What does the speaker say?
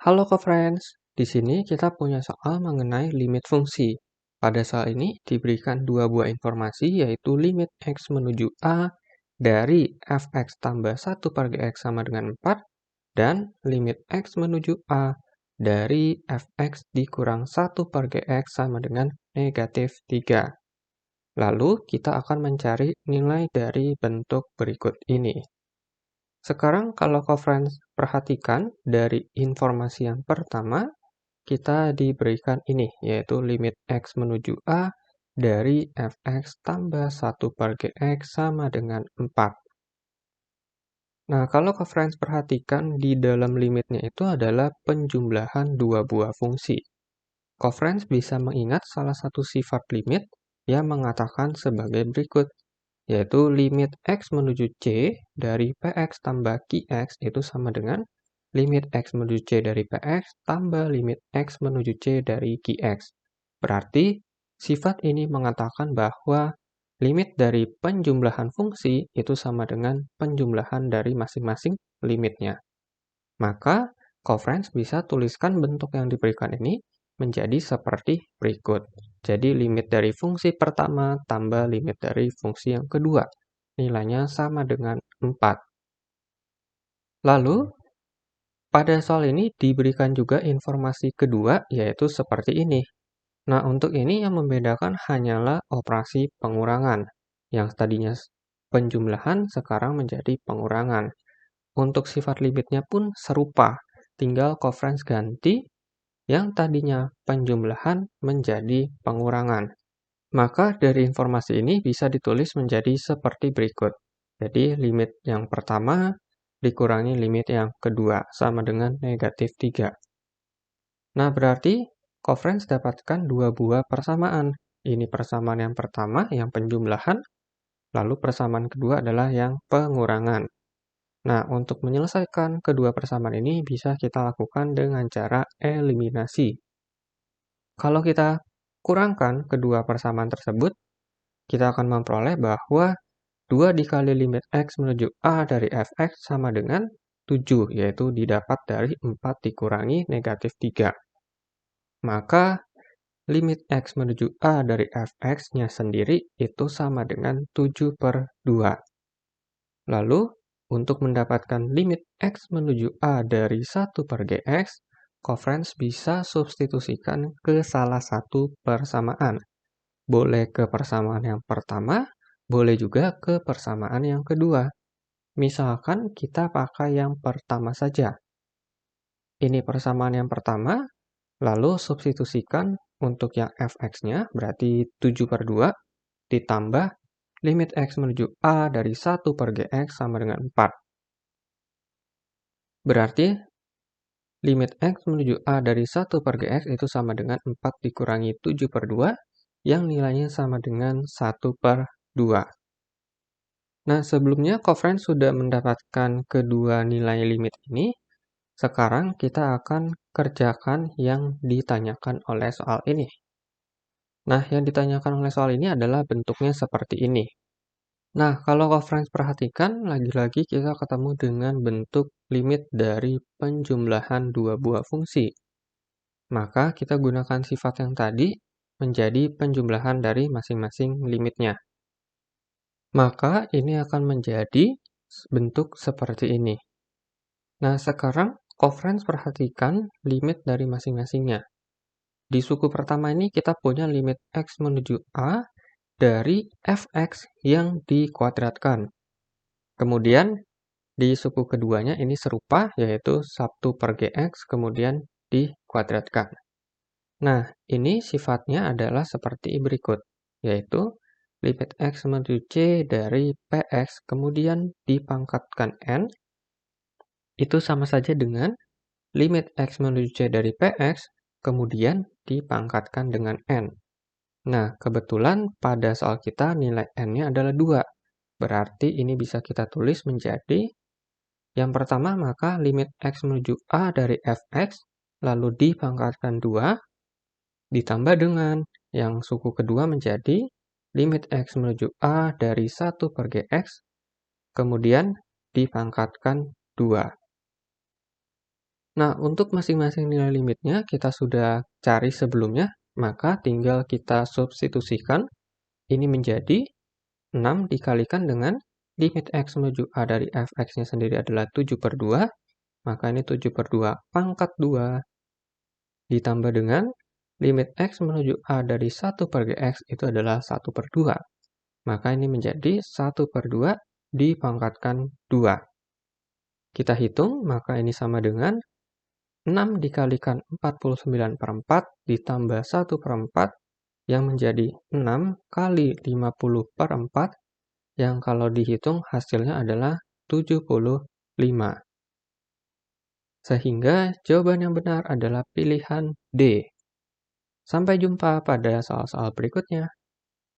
Halo co-friends, di sini kita punya soal mengenai limit fungsi. Pada soal ini diberikan dua buah informasi yaitu limit x menuju a dari fx tambah 1 per gx sama dengan 4 dan limit x menuju a dari fx dikurang 1 per gx sama dengan negatif 3. Lalu kita akan mencari nilai dari bentuk berikut ini. Sekarang kalau co-friends perhatikan dari informasi yang pertama, kita diberikan ini, yaitu limit x menuju a dari fx tambah 1 per gx sama dengan 4. Nah, kalau co-friends perhatikan di dalam limitnya itu adalah penjumlahan dua buah fungsi. Co-friends bisa mengingat salah satu sifat limit yang mengatakan sebagai berikut, yaitu limit x menuju c dari px tambah qx itu sama dengan limit x menuju c dari px tambah limit x menuju c dari qx. Berarti, sifat ini mengatakan bahwa limit dari penjumlahan fungsi itu sama dengan penjumlahan dari masing-masing limitnya. Maka, co-friends bisa tuliskan bentuk yang diberikan ini menjadi seperti berikut. Jadi limit dari fungsi pertama tambah limit dari fungsi yang kedua. Nilainya sama dengan 4. Lalu, pada soal ini diberikan juga informasi kedua yaitu seperti ini. Nah, untuk ini yang membedakan hanyalah operasi pengurangan. Yang tadinya penjumlahan sekarang menjadi pengurangan. Untuk sifat limitnya pun serupa. Tinggal co-friends ganti yang tadinya penjumlahan menjadi pengurangan. Maka dari informasi ini bisa ditulis menjadi seperti berikut. Jadi limit yang pertama dikurangi limit yang kedua sama dengan negatif 3. Nah berarti co-friends dapatkan dua buah persamaan. Ini persamaan yang pertama yang penjumlahan, lalu persamaan kedua adalah yang pengurangan. Nah, untuk menyelesaikan kedua persamaan ini bisa kita lakukan dengan cara eliminasi. Kalau kita kurangkan kedua persamaan tersebut, kita akan memperoleh bahwa 2 dikali limit x menuju a dari fx sama dengan 7, yaitu didapat dari 4 dikurangi negatif 3. Maka, limit x menuju a dari fx-nya sendiri itu sama dengan 7 per 2. Lalu, untuk mendapatkan limit x menuju a dari 1 per gx, co-friends bisa substitusikan ke salah satu persamaan. Boleh ke persamaan yang pertama, boleh juga ke persamaan yang kedua. Misalkan kita pakai yang pertama saja. Ini persamaan yang pertama, lalu substitusikan untuk yang fx-nya, berarti 7 per 2, ditambah limit x menuju a dari 1 per gx sama dengan 4. Berarti, limit x menuju a dari 1 per gx itu sama dengan 4 dikurangi 7 per 2, yang nilainya sama dengan 1 per 2. Nah, sebelumnya co-friends sudah mendapatkan kedua nilai limit ini. Sekarang kita akan kerjakan yang ditanyakan oleh soal ini. Nah, yang ditanyakan oleh soal ini adalah bentuknya seperti ini. Nah, kalau co-friends perhatikan, lagi-lagi kita ketemu dengan bentuk limit dari penjumlahan dua buah fungsi. Maka kita gunakan sifat yang tadi menjadi penjumlahan dari masing-masing limitnya. Maka ini akan menjadi bentuk seperti ini. Nah, sekarang co-friends perhatikan limit dari masing-masingnya. Di suku pertama ini kita punya limit x menuju a dari fx yang dikuadratkan. Kemudian di suku keduanya ini serupa, yaitu 1 per gx kemudian dikuadratkan. Nah, ini sifatnya adalah seperti berikut, yaitu limit x menuju c dari px kemudian dipangkatkan n, itu sama saja dengan limit x menuju c dari px kemudian dipangkatkan dengan n. Nah, kebetulan pada soal kita nilai n-nya adalah 2. Berarti ini bisa kita tulis menjadi yang pertama maka limit x menuju a dari fx lalu dipangkatkan 2 ditambah dengan yang suku kedua menjadi limit x menuju a dari 1 per gx kemudian dipangkatkan 2. Nah, untuk masing-masing nilai limitnya kita sudah cari sebelumnya, maka tinggal kita substitusikan. Ini menjadi 6 dikalikan dengan limit X menuju A dari fx-nya sendiri adalah 7/2, maka ini 7/2 pangkat 2 ditambah dengan limit X menuju A dari 1/Gx itu adalah 1/2. Maka ini menjadi 1/2 dipangkatkan 2. Kita hitung, maka ini sama dengan 6 dikalikan 49/4 ditambah 1/4 yang menjadi 6 kali 50/4 yang kalau dihitung hasilnya adalah 75. Sehingga jawaban yang benar adalah pilihan D. Sampai jumpa pada soal-soal berikutnya.